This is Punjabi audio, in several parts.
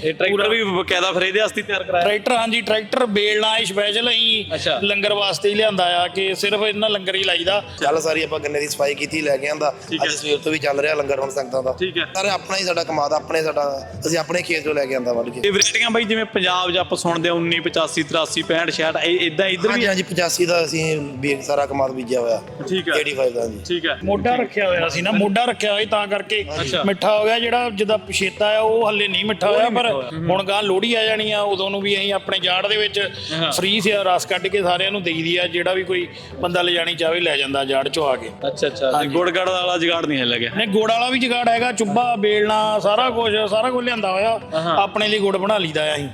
ਇਹ ਟਰੈਕਟਰ ਵੀ ਬਕਾਇਦਾ ਫਿਰ ਇਹਦੇ ਵਾਸਤੇ ਤਿਆਰ ਕਰਾਇਆ? ਟਰੈਕਟਰ ਹਾਂਜੀ, ਟਰੈਕਟਰ ਬੇਲਣਾ ਇਹ ਸਪੈਸ਼ਲ ਅਸੀਂ ਲੰਗਰ ਵਾਸਤੇ ਹੀ ਲਿਆਂਦਾ ਆ ਕਿ ਸਿਰਫ ਇਹਨਾਂ ਲੰਗਰ ਹੀ ਲਾਈਦਾ। ਚੱਲ ਸਾਰੀ ਆਪਾਂ ਗੰਨੇ ਦੀ ਸਫਾਈ ਕੀਤੀ, ਲੈ ਕੇ ਆਂਦਾ। ਅੱਜ ਸਵੇਰ ਤੋਂ ਵੀ ਚੱਲ ਰਿਹਾ ਲੰਗਰ ਹੁਣ ਸੰਗਤਾਂ ਦਾ। ਠੀਕ ਹੈ। ਸਾਰੇ ਆਪਣਾ ਹੀ ਸਾਡਾ ਕਮਾਦ, ਆਪਣੇ ਸਾਡਾ ਅਸੀਂ ਆਪਣੇ ਖੇਤ ਚੋਂ ਲੈ ਕੇ ਆਂਦਾ ਵੱਢ ਕੇ। ਇਹ ਵੈਰਾਈਟੀਆਂ ਬਾਈ ਜਿਵੇਂ ਪੰਜਾਬ 'ਚ ਆਪਾਂ ਸੁਣਦੇ ਆ 19 85 83 65 66 ਇਦਾਂ ਇੱਧਰ ਵੀ? ਹਾਂਜੀ 85 ਦਾ ਅਸੀਂ ਵੀ ਸਾਰਾ ਕਮਾਦ ਬੀਜਿਆ ਹੋਇਆ। ਠੀਕ ਹੈ। 85 ਦਾ ਜੀ। ਠੀਕ ਹੈ। ਮੋਢਾ ਰੱਖਿਆ ਹੋਇਆ ਸੀ ਨਾ, ਮੋਢਾ ਰੱਖਿਆ ਹੋਇਆ ਤਾਂ ਕਰਕੇ ਮਿੱਠਾ ਹੋ ਗਿਆ। ਜਿਹੜਾ ਜਿੱਦਾਂ ਪਛੇਤਾ ਆ ਉਹ ਹੱਲੇ ਨਹੀਂ ਮਿੱਠਾ ਹੋਇਆ, ਪਰ ਹੁਣ ਗਾਂ ਲੋਹੜੀ ਆ ਜਾਣੀ ਆ, ਉਦੋਂ ਨੂੰ ਵੀ ਅਸੀਂ ਆਪਣੇ ਜਾੜ ਦੇ ਵਿੱਚ ਫ੍ਰੀ ਸੇ ਰਸ ਕੱਢ ਕੇ ਸਾਰਿਆਂ ਨੂੰ ਦੇਈਦੀ ਆ। ਜਿਹੜਾ ਵੀ ਕੋਈ ਬੰਦਾ ਲਿਜਾਣੀ ਚਾਹੇ ਲੈ ਜਾਂਦਾ ਜਾੜ ਚੋਂ ਆ ਕੇ। ਅੱਛਾ ਗੁੜ ਗੜ ਵਾਲਾ ਜੁਗਾੜ ਨਹੀਂ ਹੈ ਲੱਗਿਆ? ਨਹੀਂ, ਗੁੜ ਵਾਲਾ ਵੀ ਜੁਗਾੜ ਹੈਗਾ, ਚੁੱਭਾ ਬੇਲਣਾ ਸਾਰਾ ਕੁਝ ਲਿਆਂਦਾ ਹੋਇਆ। ਆਪਣੇ ਲਈ ਗੁੜ ਬਣਾ ਲਈਦਾ ਆ ਅਸੀਂ।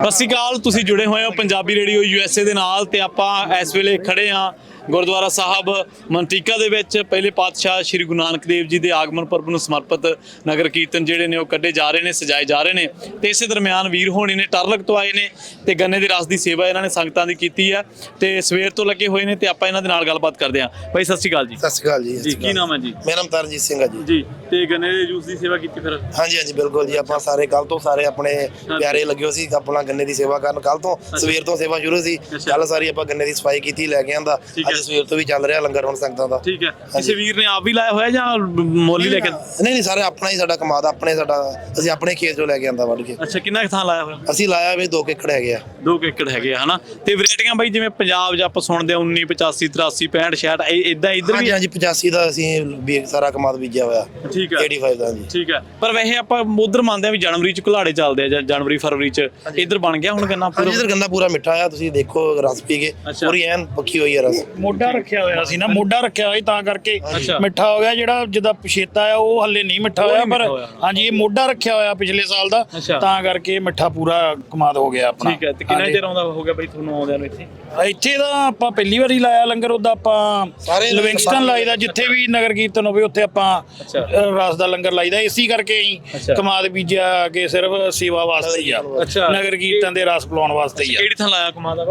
ਸਤਿ ਸ਼੍ਰੀ ਅਕਾਲ, ਤੁਸੀਂ ਜੁੜੇ ਹੋਏ ਹੋ ਪੰਜਾਬੀ ਰੇਡੀਓ USA ਦੇ ਨਾਲ ਤੇ ਆਪਾਂ ਇਸ ਵੇਲੇ ਖੜੇ ਹਾਂ ਗੁਰਦੁਆਰਾ ਸਾਹਿਬ ਮੰਤੀਕਾ ਦੇ ਵਿੱਚ। ਪਹਿਲੇ ਪਾਤਸ਼ਾਹ ਸ਼੍ਰੀ ਗੁਰੂ ਨਾਨਕ ਦੇਵ ਜੀ ਦੇ ਆਗਮਨ ਪੁਰਬ ਨੂੰ ਸਮਰਪਿਤ ਨਗਰ ਕੀਰਤਨ ਜਿਹੜੇ ਨੇ ਉਹ ਕੱਢੇ ਜਾ ਰਹੇ ਨੇ, ਸਜਾਏ ਜਾ ਰਹੇ ਨੇ। ਤੇ ਇਸੇ ਦਰਮਿਆਨ ਵੀਰ ਹੋਣੀ ਨੇ ਟਰਲਕ ਤੋਂ ਆਏ ਨੇ ਤੇ ਗੰਨੇ ਦੇ ਰਸ ਦੀ ਸੇਵਾ ਇਹਨਾਂ ਨੇ ਸੰਗਤਾਂ ਦੀ ਕੀਤੀ ਆ ਤੇ ਸਵੇਰ ਤੋਂ ਲੱਗੇ ਹੋਏ ਨੇ ਤੇ ਆਪਾਂ ਇਹਨਾਂ ਦੇ ਨਾਲ ਗੱਲਬਾਤ ਕਰਦੇ ਹਾਂ। ਭਾਈ ਸਤਿ ਸ਼੍ਰੀ ਅਕਾਲ ਜੀ। ਸਤਿ ਸ਼੍ਰੀ ਅਕਾਲ ਜੀ। ਕੀ ਨਾਮ ਹੈ ਜੀ? ਮੇਰਾ ਨਾਮ ਤਰਨਜੀਤ ਸਿੰਘ ਹੈ ਜੀ। ਜੀ ਤੇ ਗੰਨੇ ਦੇ ਜੂਸ ਦੀ ਸੇਵਾ ਕੀਤੀ ਫਿਰ? ਹਾਂਜੀ ਬਿਲਕੁਲ ਜੀ। ਆਪਾਂ ਸਾਰੇ ਕੱਲ ਤੋਂ ਸਾਰੇ ਆਪਣੇ ਪਿਆਰੇ ਲੱਗੇ ਹੋ ਸੀ ਆਪਣਾ ਗੰਨੇ ਦੀ ਸੇਵਾ ਕਰਨ। ਕੱਲ ਤੋਂ ਸਵੇਰ ਤੋਂ ਸੇਵਾ ਸ਼ੁਰੂ ਸੀ। ਕੱਲ ਸਾਰੀ ਆਪਾਂ ਗੰਨੇ ਦੀ ਸਫਾਈ ਕੀਤੀ, ਲੈ ਕੇ ਆਂਦਾ। ਅੱਜ ਸਵੇਰ ਤੋਂ ਵੀ ਚੱਲ ਰਿਹਾ ਲੰਗਰ ਹੁਣ ਸੰਗਤਾਂ ਦਾ। ਠੀਕ ਹੈ। ਕਿਸੇ ਵੀਰ ਨੇ ਆਪ ਵੀ ਲਾਇਆ ਹੋਇਆ ਜਾਂ ਮੋਲੀ ਲੈ ਕੇ? ਨਹੀਂ ਸਾਰੇ ਆਪਣਾ ਹੀ ਸਾਡਾ ਕਮਾਦ, ਆਪਣੇ ਸਾਡਾ ਅਸੀਂ ਆਪਣੇ ਖੇਤ ਚੋਂ ਲੈ ਕੇ ਆਂਦਾ ਵੱਢ ਕੇ। ਅੱਛਾ, ਕਿੰਨਾ ਥਾਂ ਲਾਇਆ ਹੋਇਆ? ਅਸੀਂ ਲਾਇਆ ਵੀ 2 ਏਕੜ ਹੈਗੇ ਆ। 2 ਏਕੜ ਹੈਗੇ ਆ ਹਨਾ। ਤੇ ਵੈਰਾਈਟੀਆਂ ਬਾਈ ਜਿਵੇਂ ਪੰਜਾਬ 'ਚ ਆਪਾਂ ਸੁਣਦੇ ਆ 19 85 83 65 66 ਇਦਾਂ ਇੱਧਰ ਵੀ? ਹਾਂਜੀ 85 ਦਾ ਅਸੀਂ ਵੀ ਸਾਰਾ ਕਮਾਦ ਬੀਜਿਆ ਹੋਇਆ। ਠੀਕ ਹੈ। 85 ਦਾ ਜੀ। ਠੀਕ ਹੈ। ਪਰ ਵੈਸੇ ਆਪਾਂ ਉਧਰ ਮੰਨਦੇ ਆ ਵੀ ਜਨਵਰੀ 'ਚ ਘੁਲਾੜੇ ਚੱਲਦੇ ਆ ਜਾਂ ਜਨਵਰੀ ਫਰਵਰੀ 'ਚ। ਇੱਧਰ ਬਣ ਗਿਆ ਹੁਣ ਗੰਨਾ ਪੂਰਾ? ਇੱਧਰ ਗੰਨਾ ਪੂਰਾ ਮਿੱਠਾ ਆ, ਤੁਸੀਂ ਦੇਖੋ ਰਸ ਪੀ ਕੇ ਪੂਰੀ ਐਨ ਪੱਕੀ ਹੋਈ ਹੈ ਰਸ। ਮੋਢਾ ਰੱਖਿਆ ਹੋਇਆ ਸੀ ਨਾ, ਮੋਢਾ ਰੱਖਿਆ ਹੋਇਆ ਤਾਂ ਕਰਕੇ ਮਿੱਠਾ ਹੋ ਗਿਆ। ਜਿਹੜਾ ਜਿੱਦਾਂ ਪਛੇਤਾ ਆ ਉਹ ਹੱਲੇ ਨਹੀਂ ਮਿੱਠਾ ਹੋਇਆ, ਪਰ ਹਾਂਜੀ ਇਹ ਮੋਢਾ ਰੱਖਿਆ ਹੋਇਆ ਪਿਛਲੇ ਸਾਲ ਦਾ ਤਾਂ ਕਰਕੇ ਮਿੱਠਾ ਪੂਰਾ ਕਮਾਦ ਹੋ ਗਿਆ ਆਪਣਾ। ਠੀਕ ਹੈ। ਤੇ ਕਿੰਨਾ ਚਿਰ ਆਉਂਦਾ ਹੋ ਗਿਆ ਬਈ ਤੁਹਾਨੂੰ ਆਉਂਦਿਆਂ ਨੂੰ ਇੱਥੇ? ਇੱਥੇ ਤਾਂ ਆਪਾਂ ਪਹਿਲੀ ਵਾਰੀ ਲਾਇਆ ਲੰਗਰ। ਉਹਦਾ ਆਪਾਂ ਲਿਵਿੰਗਸਟਨ ਲਾਈਦਾ, ਜਿੱਥੇ ਵੀ ਨਗਰ ਕੀਰਤਨ ਹੋਵੇ ਉੱਥੇ ਆਪਾਂ ਰਸ ਦਾ ਲੰਗਰ ਲਾਈਦਾ। ਇਸੇ ਕਰਕੇ ਹੀ ਕਮਾਦ ਬੀਜਿਆ ਕਿ ਸਿਰਫ ਸੇਵਾ ਵਾਸਤੇ ਹੀ ਆ, ਨਗਰ ਕੀਰਤਨ ਦੇ ਰਸ ਪਿਲਾਉਣ ਵਾਸਤੇ ਹੀ ਆ। ਕਿਹੜੀ ਥਾਂ ਲਾਇਆ ਕਮਾਦ ਆ?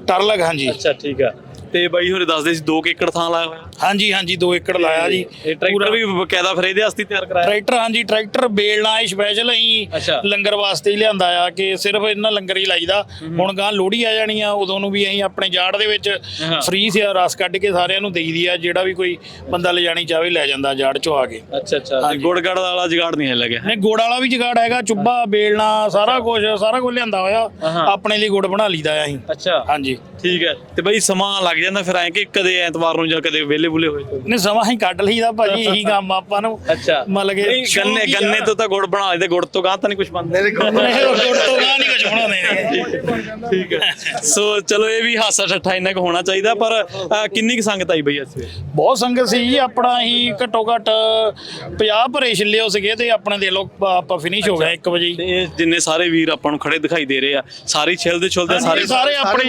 ਟਰਲਕ ਹਾਂਜੀ। ਅੱਛਾ ਠੀਕ ਆ। ਤੇ ਬਾਈ ਹੋਰੇ ਦੱਸਦੇ ਸੀ 2 ਏਕੜ ਥਾਂ ਲਾਇਆ ਹੋਇਆ? ਹਾਂਜੀ 2 ਏਕੜ ਲਾਇਆ ਜੀ। ਇਹ ਟਰੈਕਟਰ ਵੀ ਬਕਾਇਦਾ ਫਿਰ ਇਹਦੇ ਵਾਸਤੇ ਤਿਆਰ ਕਰਾਇਆ? ਟਰੈਕਟਰ ਹਾਂਜੀ, ਟਰੈਕਟਰ ਬੇਲਣਾ ਇਹ ਸਪੈਸ਼ਲ ਅਸੀਂ ਲੰਗਰ ਵਾਸਤੇ ਹੀ ਲਿਆਂਦਾ ਆ ਕਿ ਸਿਰਫ ਇਹਨਾਂ ਲੰਗਰ ਹੀ ਲਾਈਦਾ। ਹੁਣ ਗਾਂ ਲੋਹੜੀ ਆ ਜਾਣੀ ਆ, ਉਦੋਂ ਨੂੰ ਵੀ ਅਸੀਂ ਆਪਣੇ ਜਾੜ ਦੇ ਵਿੱਚ ਫ੍ਰੀ ਸੇ ਰਸ ਕੱਢ ਕੇ ਸਾਰਿਆਂ ਨੂੰ ਦੇਈਦੀ ਆ। ਜਿਹੜਾ ਵੀ ਕੋਈ ਬੰਦਾ ਲਿਜਾਣੀ ਚਾਹੇ ਲੈ ਜਾਂਦਾ ਜਾੜ ਚੋਂ ਆ ਕੇ। ਅੱਛਾ ਗੁੜ ਗੜ ਵਾਲਾ ਜੁਗਾੜ ਨਹੀਂ ਹੈ ਲੱਗਿਆ? ਨਹੀਂ, ਗੁੜ ਵਾਲਾ ਵੀ ਜੁਗਾੜ ਹੈਗਾ, ਚੁੱਭਾ ਬੇਲਣਾ ਸਾਰਾ ਕੁਝ ਲਿਆਂਦਾ ਹੋਇਆ। ਆਪਣੇ ਲਈ ਗੁੜ ਬਣਾ ਲਈਦਾ ਆ ਅਸੀਂ। ਅੱਛਾ ਹਾਂਜੀ ਠੀਕ ਹੈ। ਤੇ ਬਈ ਸਮਾਂ ਲੱਗ ਜਾਂਦਾ ਫਿਰ ਐ ਕਿ ਕਦੇ ਐਤਵਾਰ ਨੂੰ ਜਾਂ ਕਦੇ ਵਿਹਲੇ ਬੁਲੇ ਹੋਏ? ਨਹੀਂ, ਸਮਾਂ ਹੀ ਕੱਢ ਲਈਦਾ ਭਾਜੀ, ਇਹੀ ਕੰਮ ਆਪਾਂ ਨੂੰ। ਅੱਛਾ ਮਤਲਬ ਕਿ ਗੰਨੇ ਤੋਂ ਤਾਂ ਗੁੜ ਬਣਾ ਲਈਦੇ, ਗੁੜ ਤੋਂ ਗਾਂ ਤਾਂ ਨਹੀਂ ਕੁਝ ਬਣਦਾ? ਗੁੜ ਤੋਂ ਗਾਂ ਨਹੀਂ ਕੁਝ ਬਣਾਉਂਦੇ। ਠੀਕ ਹੈ। ਸੋ ਚਲੋ ਇਹ ਵੀ ਹਾਸਾ ਠੱਠਾ ਇੰਨਾ ਕੁ ਹੋਣਾ ਚਾਹੀਦਾ। ਪਰ ਕਿੰਨੀ ਕੁ ਸੰਗਤ ਆਈ ਬਈ ਇਸ ਵੇਲੇ? ਬਹੁਤ ਸੰਗਤ ਸੀ ਜੀ। ਆਪਣਾ ਹੀ ਘੱਟੋ ਘੱਟ 50 ਭਰੇ ਛਿੱਲੇ ਹੋ ਸੀਗੇ ਤੇ ਆਪਣੇ ਦੇ ਲੋ ਆਪਾਂ ਫਿਨਿਸ਼ ਹੋ ਗਏ 1 ਵਜੇ। ਤੇ ਜਿੰਨੇ ਸਾਰੇ ਵੀਰ ਆਪਾਂ ਨੂੰ ਖੜੇ ਦਿਖਾਈ ਦੇ ਰਹੇ ਆ, ਸਾਰੇ ਛਿਲਦੇ ਛੁਲਦੇ ਸਾਰੇ ਆਪਣੇ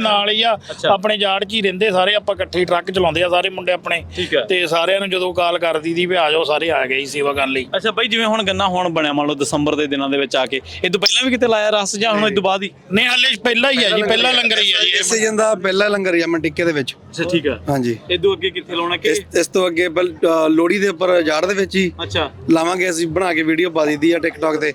ਨਾਲ ਹੀ ਆ, ਆਪਣੇ ਜਾੜ 'ਚ ਹੀ ਰਹਿੰਦੇ ਸਾਰੇ। ਆਪਾਂ ਇਕੱਠੇ ਟਰੱਕ ਚਲਾਉਂਦੇ ਆ ਸਾਰੇ ਮੁੰਡੇ ਆਪਣੇ। ਤੇ ਸਾਰਿਆਂ ਨੂੰ ਜਦੋਂ ਕਾਲ ਕਰ ਦਈਦੀ ਵੀ ਆ ਜਾਓ, ਸਾਰੇ ਆ ਗਏ ਸੇਵਾ ਕਰਨ ਲਈ। ਅੱਛਾ ਬਾਈ, ਜਿਵੇਂ ਹੁਣ ਗੰਨਾ ਹੁਣ ਬਣਿਆ ਮੰਨ ਲਓ ਦਸੰਬਰ ਦੇ ਦਿਨਾਂ ਦੇ ਵਿੱਚ ਆ ਕੇ, ਇਹ ਤੋਂ ਪਹਿਲਾਂ ਵੀ ਕਿਤੇ ਲਾਇਆ ਰਸ ਜਾਂ ਹੁਣ ਇਹ ਤੋਂ ਬਾਅਦ ਹੀ? ਨਹੀਂ, ਹਲੇ ਪਹਿਲਾਂ ਹੀ ਆ ਜੀ, ਪਹਿਲਾ ਲੰਗਰ ਹੀ ਆ ਜੀ। ਇਸ ਸੀਜ਼ਨ ਦਾ ਪਹਿਲਾ ਲੰਗਰ ਹੀ ਆ ਮੰਟਿਕੇ ਦੇ ਵਿੱਚ। ਅੱਛਾ ਠੀਕ ਆ। ਹਾਂਜੀ, ਇਹ ਤੋਂ ਅੱਗੇ ਕਿੱਥੇ ਲਾਉਣਾ? ਕਿ ਇਸ ਤੋਂ ਅੱਗੇ ਲੋਹੜੀ ਦੇ ਉੱਪਰ ਜਾੜ ਦੇ ਵਿੱਚ ਹੀ ਲਾਵਾਂਗੇ। ਅਸੀਂ ਬਣਾ ਕੇ ਵੀਡੀਓ ਪਾ ਦਿੱਤੀ ਆ ਟਿਕਟੌਕ ਤੇ,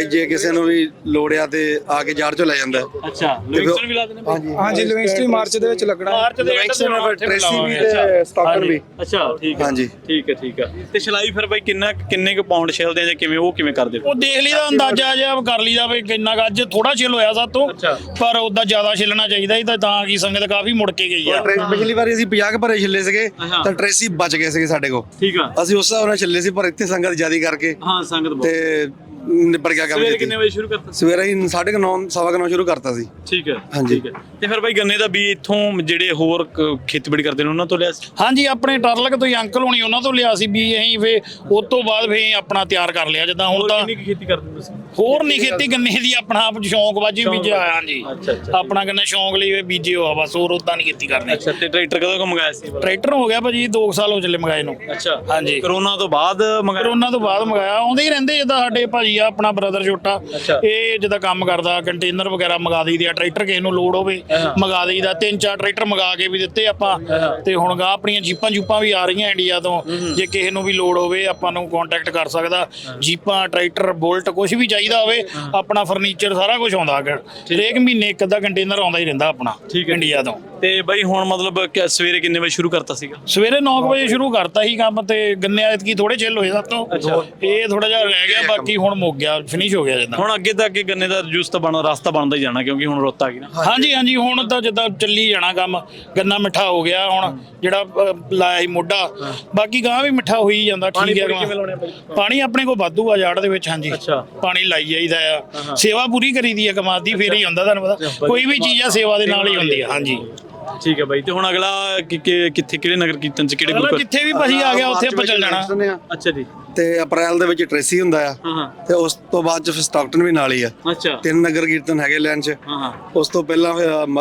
ਜੇ ਕਿਸੇ ਨੂੰ ਵੀ ਲੋੜ ਆ ਤੇ ਆ ਕੇ ਜਾੜ ਚੋਂ ਲੈ ਜਾਂਦਾ। ਅੱਛਾ, ਲਿਵਿੰਗਸਟਨ ਵੀ ਲਾ ਦੇਣਾ? ਹਾਂਜੀ ਲਿਵਿੰਗਸਟਨ ਮਾਰਚ ਦੇ ਵਿੱਚ ਲੱਗਣਾ। ਮਾਰਚ ਦੇ ਵਿੱਚ ਟ੍ਰੇਸੀ ਵੀ ਤੇ ਸਟਾਕਨ ਵੀ। ਅੱਛਾ ਠੀਕ ਹੈ। ਹਾਂਜੀ ਠੀਕ ਹੈ। ਤੇ ਛਲਾਈ ਫਿਰ ਬਾਈ ਕਿੰਨੇ ਕੁ ਪਾਉਂਡ ਛਿਲਦੇ ਆ ਜਾਂ ਕਿਵੇਂ, ਉਹ ਕਿਵੇਂ ਕਰਦੇ? ਉਹ ਦੇਖ ਲਈਦਾ, ਅੰਦਾਜ਼ਾ ਜਿਹਾ ਕਰ ਲਈਦਾ ਵੀ ਕਿੰਨਾ ਕੁ। ਅੱਜ ਥੋੜਾ ਛਿਲ ਹੋਇਆ ਸਾਤੋਂ, ਪਰ ਉਦਾਂ ਜ਼ਿਆਦਾ ਛਿਲਣਾ ਚਾਹੀਦਾ ਸੀ ਤਾਂ ਕਿ ਸੰਗਤ ਕਾਫੀ ਮੁੜ ਕੇ ਗਈ ਆ। ਪਿਛਲੀ ਵਾਰੀ ਅਸੀਂ 50 ਭਰੇ ਛਿੱਲੇ ਸੀਗੇ ਤਾਂ ਟ੍ਰੇਸੀ ਬਚ ਗਏ ਸੀਗੇ ਸਾਡੇ ਕੋਲ। ਠੀਕ ਆ। ਅਸੀਂ ਉਸ ਹਿਸਾਬ ਨਾਲ ਛਿੱਲੇ ਸੀ, ਪਰ ਇੱਥੇ ਸੰਗਤ ਜ਼ਿਆਦਾ ਕਰਕੇ ਸੰਗਤ ਤੇ ਨਿਬੜ ਗਿਆ ਕੰਮ। ਸਵੇਰੇ ਕਿੰਨੇ ਵਜੇ ਸ਼ੁਰੂ ਕਰਤਾ? ਸਵੇਰੇ ਹੀ 9:30 9:15 ਸ਼ੁਰੂ ਕਰਤਾ ਸੀ। ਠੀਕ ਹੈ। ਹਾਂਜੀ ਤੇ ਫਿਰ ਬਾਈ ਗੰਨੇ ਦਾ ਬੀਜ ਇੱਥੋਂ ਜਿਹੜੇ ਹੋਰ ਖੇਤੀਬਾੜੀ ਕਰਦੇ ਨੇ ਉਹਨਾਂ ਤੋਂ ਲਿਆ ਸੀ? ਹਾਂਜੀ, ਆਪਣੇ ਟਰਲਕ ਤੋਂ ਹੀ ਅੰਕਲ ਹੋਣੀ ਉਹਨਾਂ ਤੋਂ ਲਿਆ ਸੀ ਵੀ ਅਸੀਂ ਫੇ ਉਸ ਤੋਂ ਬਾਅਦ ਫੇ ਆਪਣਾ ਤਿਆਰ ਕਰ ਲਿਆ। ਜਿੱਦਾਂ ਹੁਣ ਤਾਂ ਕਿੰਨੀ ਖੇਤੀ ਕਰਦੇ ਤੁਸੀਂ? ਹੋਰ ਨਹੀਂ ਖੇਤੀ ਗੰਨੇ ਦੀ ਆਪਣਾ ਆਪ ਸ਼ੌਂਕਬਾਜੀ ਬੀਜਿਆ ਹੋਇਆ। ਹਾਂਜੀ ਆਪਣਾ ਗੰਨਾ ਸ਼ੌਂਕ ਲਈ ਬੀਜੇ ਹੋਆ ਬਸ, ਹੋਰ ਉਦਾਂ ਨਹੀਂ ਖੇਤੀ ਕਰਦੇ। ਅੱਛਾ ਤੇ ਟਰੈਕਟਰ ਕਦੋਂ ਕੁ ਮੰਗਾਇਆ ਸੀ? ਟਰੈਕਟਰ ਹੋ ਗਿਆ ਭਾਜੀ 2 ਸਾਲ ਹੋ ਚੱਲੇ ਮੰਗਾਏ ਨੂੰ। ਅੱਛਾ ਹਾਂਜੀ ਕਰੋਨਾ ਤੋਂ ਬਾਅਦ ਮੰਗਾਇਆ? ਕਰੋਨਾ ਤੋਂ ਬਾਅਦ ਮੰਗਾਇਆ, ਆਉਂਦੇ ਹੀ ਰਹਿੰਦੇ ਜਿੱਦਾਂ ਸਾਡੇ ਭਾਜੀ ਆ ਆਪਣਾ ਬ੍ਰਦਰ ਛੋਟਾ, ਇਹ ਜਿੱਦਾਂ ਕੰਮ ਕਰਦਾ ਕੰਟੇਨਰ ਵਗੈਰਾ ਮੰਗਾ ਦਈਦੇ ਆ, ਟਰੈਕਟਰ ਕਿਸੇ ਨੂੰ ਲੋੜ ਹੋਵੇ ਮੰਗਾ ਦਈਦਾ। 3-4 ਟਰੈਕਟਰ ਮੰਗਾ ਕੇ ਵੀ ਦਿੱਤੇ ਆਪਾਂ, ਤੇ ਹੁਣ ਗਾ ਆਪਣੀਆਂ ਜੀਪਾਂ ਵੀ ਆ ਰਹੀਆਂ ਇੰਡੀਆ ਤੋਂ, ਜੇ ਕਿਸੇ ਨੂੰ ਵੀ ਲੋੜ ਹੋਵੇ ਆਪਾਂ ਨੂੰ ਕੰਟੈਕਟ ਕਰ ਸਕਦਾ। ਜੀਪਾਂ, ਟਰੈਕਟਰ, ਬੁਲਟ ਕੁਝ ਵੀ ਚਾਹੀਦਾ ਹੋਵੇ, ਆਪਣਾ ਫਰਨੀਚਰ ਸਾਰਾ ਕੁਝ ਆਉਂਦਾ। ਹਰੇਕ ਮਹੀਨੇ ਇੱਕ ਅੱਧਾ ਕੰਟੇਨਰ ਆਉਂਦਾ ਹੀ ਰਹਿੰਦਾ ਆਪਣਾ ਇੰਡੀਆ ਤੋਂ। ਤੇ ਬਈ ਹੁਣ ਮਤਲਬ ਸਵੇਰੇ ਕਿੰਨੇ ਵਜੇ ਸ਼ੁਰੂ ਕਰਤਾ ਸੀਗਾ? ਸਵੇਰੇ 9 ਵਜੇ ਸ਼ੁਰੂ ਕਰਤਾ ਸੀ ਕੰਮ, ਤੇ ਗੰਨੇ ਐਤਕੀ ਥੋੜੇ ਚਿੱਲ ਹੋਏ ਸਭ ਤੋਂ, ਇਹ ਥੋੜਾ ਜਿਹਾ ਰਹਿ ਗਿਆ, ਬਾਕੀ ਹੁਣ ਮੁੱਕ ਗਿਆ, ਫਿਨਿਸ਼ ਹੋ ਗਿਆ ਜਿੱਦਾਂ। ਹੁਣ ਅੱਗੇ ਤਾਂ ਅੱਗੇ ਗੰਨੇ ਦਾ ਜੂਸ ਤਾਂ ਰਸਤਾ ਬਣਦਾ ਹੀ ਜਾਣਾ, ਕਿਉਂਕਿ ਹੁਣ ਰੁੱਤ ਆ ਗਈ ਨਾ। ਹਾਂਜੀ ਹੁਣ ਤਾਂ ਜਿੱਦਾਂ ਚੱਲੀ ਜਾਣਾ ਕੰਮ, ਗੰਨਾ ਮਿੱਠਾ ਹੋ ਗਿਆ ਹੁਣ, ਜਿਹੜਾ ਲਾਇਆ ਸੀ ਮੋਢਾ, ਬਾਕੀ ਗਾਂ ਵੀ ਮਿੱਠਾ ਹੋਈ ਜਾਂਦਾ। ਠੀਕ ਹੈ, ਪਾਣੀ ਆਪਣੇ ਕੋਲ ਵਾਧੂ ਆ ਜਾੜ ਦੇ ਵਿੱਚ। ਹਾਂਜੀ ਪਾਣੀ ਲਾਈ ਜਾਈਦਾ ਆ, ਸੇਵਾ ਪੂਰੀ ਕਰੀਦੀ ਆ ਕਮਾਦ ਦੀ, ਫੇਰ ਹੀ ਹੁੰਦਾ। ਤੁਹਾਨੂੰ ਪਤਾ ਕੋਈ ਵੀ ਚੀਜ਼ ਆ ਸੇਵਾ ਦੇ ਨਾਲ ਹੀ ਹੁੰਦੀ ਆ। ਹਾਂਜੀ ਠੀਕ ਹੈ ਬਾਈ। ਤੇ ਹੁਣ ਅਗਲਾ ਕਿੱਥੇ, ਕਿਹੜੇ ਨਗਰ ਕੀਰਤਨ ਚ, ਕਿਹੜੇ ਗੁਰੂ? ਜਿੱਥੇ ਵੀ ਭਾਜੀ ਆ ਗਿਆ ਉੱਥੇ ਆਪਾਂ ਚੱਲ ਜਾਣਾ। ਅੱਛਾ ਜੀ। ਤੇ ਅਪ੍ਰੈਲ ਦੇ ਵਿੱਚ ਟ੍ਰੇਸੀ ਹੁੰਦਾ ਆ, ਤੇ ਉਸ ਤੋਂ ਬਾਅਦ ਚ ਫਿਰ ਸਟਾਕਟਨ ਵੀ ਨਾਲ ਹੀ ਆ। ਅੱਛਾ 3 ਨਗਰ ਕੀਰਤਨ ਹੈਗੇ ਲੈਣ ਚ। ਉਸ ਤੋਂ ਪਹਿਲਾਂ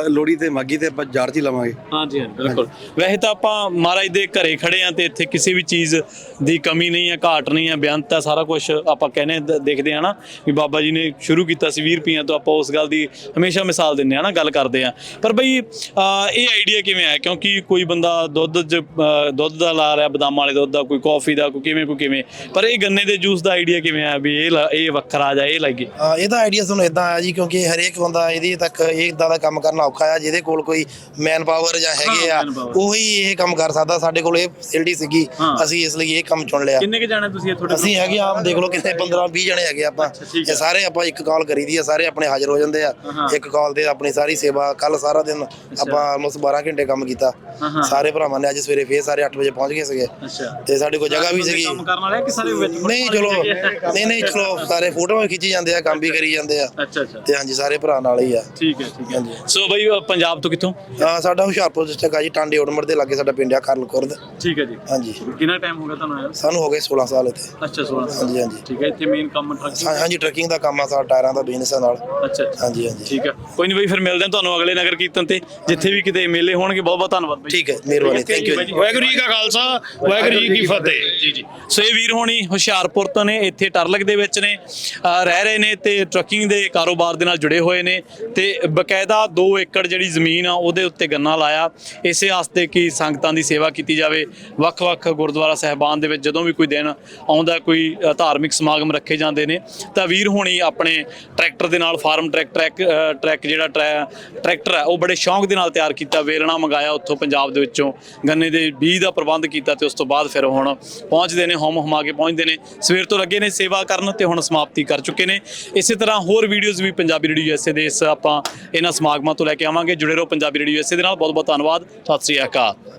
ਲੋਹੜੀ ਤੇ ਮਾਗੀ ਤੇ ਆਪਾਂ ਜਾੜ ਚ ਹੀ ਲਵਾਂਗੇ। ਹਾਂਜੀ ਬਿਲਕੁਲ। ਵੈਸੇ ਤਾਂ ਆਪਾਂ ਮਹਾਰਾਜ ਦੇ ਘਰੇ ਖੜੇ ਆ, ਤੇ ਇੱਥੇ ਕਿਸੇ ਵੀ ਚੀਜ਼ ਦੀ ਕਮੀ ਨਹੀਂ ਹੈ, ਘਾਟ ਨਹੀਂ ਹੈ, ਬੇਅੰਤ ਹੈ ਸਾਰਾ ਕੁਝ। ਆਪਾਂ ਕਹਿੰਦੇ ਦੇਖਦੇ ਆ ਨਾ ਵੀ ਬਾਬਾ ਜੀ ਨੇ ਸ਼ੁਰੂ ਕੀਤਾ ਸੀ 20 ਰੁਪਈਆਂ ਤੋਂ, ਆਪਾਂ ਉਸ ਗੱਲ ਦੀ ਹਮੇਸ਼ਾ ਮਿਸਾਲ ਦਿੰਦੇ ਆ ਨਾ, ਗੱਲ ਕਰਦੇ ਆ। ਪਰ ਬਈ ਇਹ ਆਈਡੀਆ ਕਿਵੇਂ ਆਇਆ? ਕਿਉਂਕਿ ਕੋਈ ਬੰਦਾ ਦੁੱਧ ਦਾ ਲਾ ਰਿਹਾ, ਬਦਾਮਾਂ ਵਾਲੇ ਦੁੱਧ ਦਾ, ਕੋਈ ਕਾਫੀ ਦਾ, ਕੋਈ ਕਿਵੇਂ, ਪਰ ਇਹ ਗੰਨੇ ਦੇ ਜੂਸ ਦਾ ਆਈਡੀਆ ਕਿਵੇਂ ਆਇਆ ਵੀ ਇਹ ਵੱਖਰਾ ਜਾ ਇਹ ਲੱਗੇ? ਇਹਦਾ ਆਈਡੀਆ ਤੁਹਾਨੂੰ ਇਦਾਂ ਆਇਆ ਜੀ, ਕਿਉਂਕਿ ਹਰੇਕ ਬੰਦਾ ਇਹਦੀ ਤੱਕ ਇਦਾਂ ਦਾ ਕੰਮ ਕਰਨਾ ਔਖਾ ਆ, ਜਿਹਦੇ ਕੋਲ ਕੋਈ ਮੈਨ ਪਾਵਰ ਜਾਂ ਹੈਗੇ ਆ ਉਹੀ ਇਹ ਕੰਮ ਕਰ ਸਕਦਾ। ਸਾਡੇ ਕੋਲ ਇਹ ਫੈਸਿਲਿਟੀ ਸੀਗੀ, ਅਸੀਂ ਇਸ ਲਈ ਇਹ ਕੰਮ ਚੁਣ ਲਿਆ। ਕਿੰਨੇ ਕੁ ਜਾਣੇ ਤੁਸੀਂ ਤੁਹਾਡੇ? ਅਸੀਂ ਹੈਗੇ ਆਪ ਦੇਖ ਲਓ ਕਿੰਨੇ 15-20 ਜਣੇ ਹੈਗੇ ਆਪਾਂ। ਇਹ ਸਾਰੇ ਆਪਾਂ ਇੱਕ ਕਾਲ ਕਰੀਦੀ ਆ, ਸਾਰੇ ਆਪਣੇ ਹਾਜ਼ਰ ਹੋ ਜਾਂਦੇ ਆ ਇੱਕ ਕਾਲ ਤੇ। ਆਪਣੀ ਸਾਰੀ ਸੇਵਾ ਕੱਲ ਸਾਰਾ ਦਿਨ ਆਪਾਂ ਆਲਮੋਸਟ 12 ਘੰਟੇ ਕੰਮ ਕੀਤਾ ਸਾਰੇ ਭਰਾਵਾਂ ਨੇ। ਅੱਜ ਸਵੇਰੇ ਫੇਰ ਸਾਰੇ 8 ਵਜੇ ਪਹੁੰਚ ਗਏ ਸੀਗੇ, ਤੇ ਸਾਡੇ ਕੋਲ ਜਗ੍ਹਾ ਵੀ ਸੀਗੀ। ਕੰਮ ਕਰਨ ਵਾਲੇ ਕਿ ਸਾਰੇ ਵਿੱਚ? ਨਹੀਂ ਚਲੋ ਨਹੀਂ ਚਲੋ ਸਾਰੇ ਫੋਟੋਆਂ ਖਿੱਚੀ ਜਾਂਦੇ ਆ, ਕੰਮ ਵੀ ਕਰੀ ਜਾਂਦੇ ਆ। ਅੱਛਾ ਤੇ ਹਾਂਜੀ ਸਾਰੇ ਭਰਾ ਨਾਲ ਹੀ ਆ। ਠੀਕ ਹੈ ਸੋ ਬਈ ਪੰਜਾਬ ਤੋਂ ਕਿੱਥੋਂ? ਸਾਡਾ ਹੁਸ਼ਿਆਰਪੁਰ ਡਿਸਟ੍ਰਿਕਟ ਆ ਜੀ, ਟਾਂਡੇ ਉੜਮੜ ਦੇ ਲਾਗੇ ਸਾਡਾ ਪਿੰਡ ਆ ਕਰਲਖੁਰਦ। ਠੀਕ ਹੈ ਜੀ। ਹਾਂਜੀ ਕਿੰਨਾ ਟਾਈਮ ਹੋ ਗਿਆ ਤੁਹਾਨੂੰ ਆਇਆ? ਸਾਨੂੰ ਹੋ ਗਏ 16 ਸਾਲ ਇੱਥੇ। ਅੱਛਾ 16 ਸਾਲ। ਹਾਂਜੀ ਠੀਕ ਹੈ। ਇੱਥੇ ਮੇਨ ਕੰਮ ਟਰੱਕ? ਹਾਂਜੀ ਟਰੱਕਿੰਗ ਦਾ ਕੰਮ ਆ, ਸਾਡਾ ਟਾਇਰਾਂ ਦਾ ਬਿਜ਼ਨਸ ਆ ਨਾਲ। ਅੱਛਾ ਹਾਂਜੀ ਠੀਕ ਹੈ। ਕੋਈ ਨਹੀਂ ਬਈ, ਫਿਰ ਮਿਲਦੇ ਹਾਂ ਤੁਹਾਨੂੰ ਅਗਲੇ ਨਗਰ ਕੀਰਤਨ ਤੇ, ਜਿੱਥੇ ਵੀ ਕਿਤੇ ਮੇਲੇ ਹੋਣਗੇ। ਬਹੁਤ ਬਹੁਤ ਧੰਨਵਾਦ ਬਈ। ਠੀਕ ਹੈ, ਮਿਹਰਬਾਨੀ, ਥੈਂਕ ਯੂ ਜੀ। ਵਾਹਿਗੁਰੂ ਜੀ ਕਾ ਖਾਲਸਾ, ਵਾਹਿਗੁਰੂ ਜੀ ਕੀ ਫਤਿਹ। ਜੀ ਸੋ ਇਹ ਵੀਰ ਹੋਣੀ ਹੁਸ਼ਿਆਰਪੁਰ ਤੋਂ ਨੇ, ਇੱਥੇ ਟਰਲਕ ਦੇ ਵਿੱਚ ਨੇ, ਰਹਿ ਰਹੇ ਨੇ, ਤੇ ਟਰੱਕਿੰਗ ਦੇ ਕਾਰੋਬਾਰ ਦੇ ਨਾਲ ਜੁੜੇ ਹੋਏ ਨੇ, ਤੇ ਬਕਾਇਦਾ 2 ਏਕੜ ਜਿਹੜੀ ਜ਼ਮੀਨ ਆ ਉਹਦੇ ਉੱਤੇ ਗੰਨਾ ਲਾਇਆ, ਇਸੇ ਵਾਸਤੇ ਕਿ ਸੰਗਤਾਂ ਦੀ ਸੇਵਾ ਕੀਤੀ ਜਾਵੇ। ਵੱਖ-ਵੱਖ ਗੁਰਦੁਆਰਾ ਸਾਹਿਬਾਨ ਦੇ ਵਿੱਚ ਜਦੋਂ ਵੀ ਕੋਈ ਦਿਨ ਆਉਂਦਾ, ਕੋਈ ਧਾਰਮਿਕ ਸਮਾਗਮ ਰੱਖੇ ਜਾਂਦੇ ਨੇ, ਤਾਂ ਵੀਰ ਹੋਣੀ ਆਪਣੇ ਟਰੈਕਟਰ ਦੇ ਨਾਲ ਫਾਰਮ ਟਰੈਕ ਜਿਹੜਾ ਟਰੈਕਟਰ ਹੈ ਉਹ ਬੜੇ ਸ਼ੌਂਕ ਦੇ ਨਾਲ ਤਿਆਰ ਕੀਤਾ। ਵੇਲਣਾ ਮੰਗਾਇਆ ਉੱਥੋਂ ਪੰਜਾਬ ਦੇ ਵਿੱਚੋਂ, ਗੰਨੇ ਦੇ ਬੀਜ ਦਾ ਪ੍ਰਬੰਧ ਕੀਤਾ, ਤੇ ਉਸ ਤੋਂ ਬਾਅਦ ਫਿਰ ਹੁਣ ਪਹੁੰਚਦੇ ਨੇ, ਹੁਮਾ ਕੇ ਪਹੁੰਚਦੇ ਨੇ। ਸਵੇਰ ਤੋਂ ਲੱਗੇ ਨੇ ਸੇਵਾ ਕਰਨ, ਤੇ ਹੁਣ ਸਮਾਪਤੀ ਕਰ ਚੁੱਕੇ ਨੇ। ਇਸੇ ਤਰ੍ਹਾਂ ਹੋਰ ਵੀਡੀਓਜ਼ ਵੀ ਪੰਜਾਬੀ ਰੇਡੀਓ USA ਦੇ ਇਸ ਆਪਾਂ ਇਹਨਾਂ ਸਮਾਗਮਾਂ ਤੋਂ ਲੈ ਕੇ ਆਵਾਂਗੇ। ਜੁੜੇ ਰਹੋ ਪੰਜਾਬੀ ਰੇਡੀਓ USA ਦੇ ਨਾਲ। ਬਹੁਤ ਬਹੁਤ ਧੰਨਵਾਦ। ਸਤਿ ਸ੍ਰੀ ਅਕਾਲ।